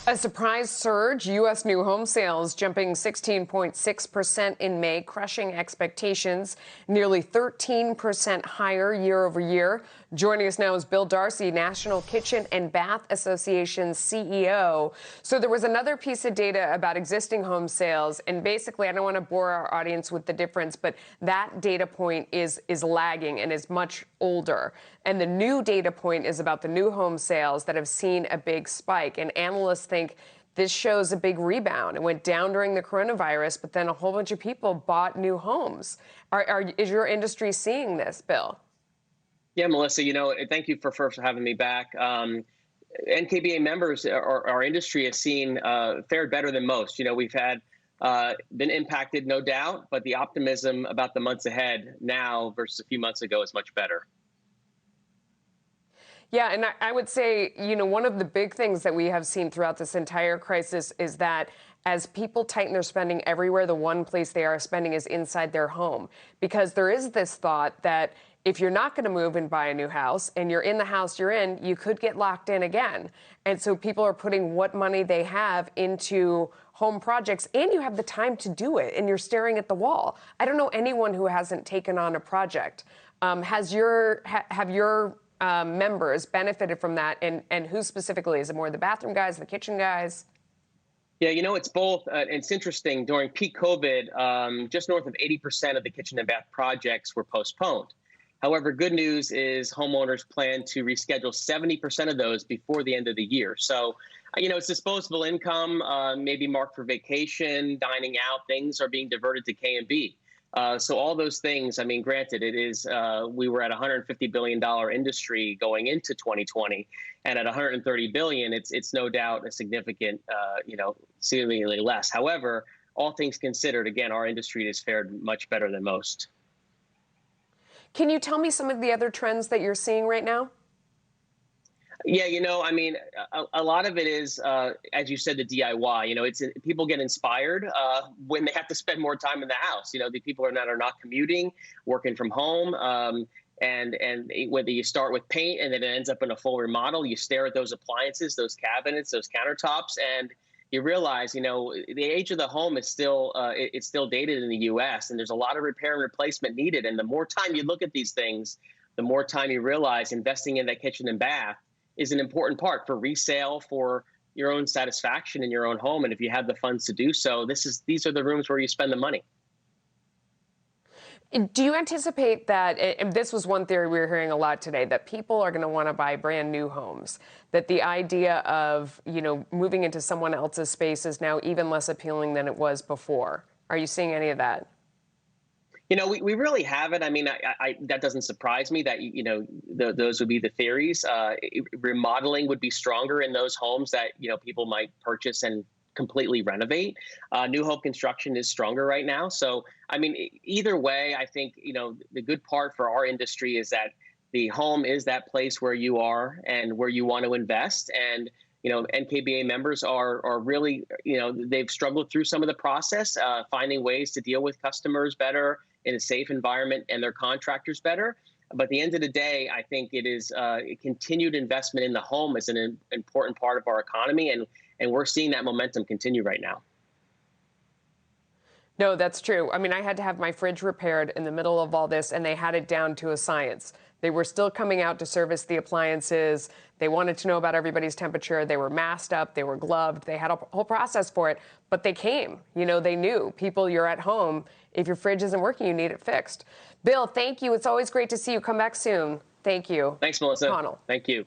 A surprise surge, U.S. new home sales jumping 16.6% in May, crushing expectations, nearly 13% higher year over year. Joining us now is Bill Darcy, National Kitchen and Bath Association's CEO. So there was another piece of data about existing home sales, and basically, I don't want to bore our audience with the difference, but that data point is lagging and is much older. And the new data point is about the new home sales that have seen a big spike. And analysts think this shows a big rebound. It went down during the coronavirus, but then a whole bunch of people bought new homes. Is your industry seeing this, Bill? Yeah, Melissa, thank you for first having me back. NKBA members, our industry has seen fared better than most. We've had been impacted, no doubt, but the optimism about the months ahead now versus a few months ago is much better. Yeah, and I would say, one of the big things that we have seen throughout this entire crisis is that as people tighten their spending everywhere, the one place they are spending is inside their home. Because there is this thought that if you're not going to move and buy a new house and you're in the house you're in, you could get locked in again. And so people are putting what money they have into home projects, and you have the time to do it, and you're staring at the wall. I don't know anyone who hasn't taken on a project. Have your members benefited from that, and who specifically? Is it more the bathroom guys, the kitchen guys? Yeah, it's both. It's interesting. During peak COVID, just north of 80% of the kitchen and bath projects were postponed. However, good news is homeowners plan to reschedule 70% of those before the end of the year. So, it's disposable income, maybe marked for vacation, dining out, things are being diverted to K&B. So all those things, granted, it is, we were at a $150 billion industry going into 2020, and at $130 billion, it's no doubt a significant, seemingly less. However, all things considered, again, our industry has fared much better than most. Can you tell me some of the other trends that you're seeing right now? Yeah, a lot of it is, as you said, the DIY. It's people get inspired when they have to spend more time in the house. The people are not commuting, working from home, and whether you start with paint and then it ends up in a full remodel, you stare at those appliances, those cabinets, those countertops, and you realize, the age of the home is still it's still dated in the U.S. and there's a lot of repair and replacement needed. And the more time you look at these things, the more time you realize investing in that kitchen and bath is an important part for resale, for your own satisfaction in your own home. And if you have the funds to do so, these are the rooms where you spend the money. Do you anticipate that, and this was one theory we were hearing a lot today, that people are going to want to buy brand new homes, that the idea of, moving into someone else's space is now even less appealing than it was before? Are you seeing any of that? We really haven't. That doesn't surprise me that, those would be the theories. Remodeling would be stronger in those homes that, people might purchase and completely renovate. New home construction is stronger right now. So, either way, I think, the good part for our industry is that the home is that place where you are and where you want to invest. And, NKBA members are really, they've struggled through some of the process, finding ways to deal with customers better in a safe environment and their contractors better. But at the end of the day, I think it is a continued investment in the home is an important part of our economy. And we're seeing that momentum continue right now. No, that's true. I had to have my fridge repaired in the middle of all this, and they had it down to a science. They were still coming out to service the appliances. They wanted to know about everybody's temperature. They were masked up. They were gloved. They had a whole process for it. But they came. They knew. People, you're at home. If your fridge isn't working, you need it fixed. Bill, thank you. It's always great to see you. Come back soon. Thank you. Thanks, Melissa. Connell. Thank you.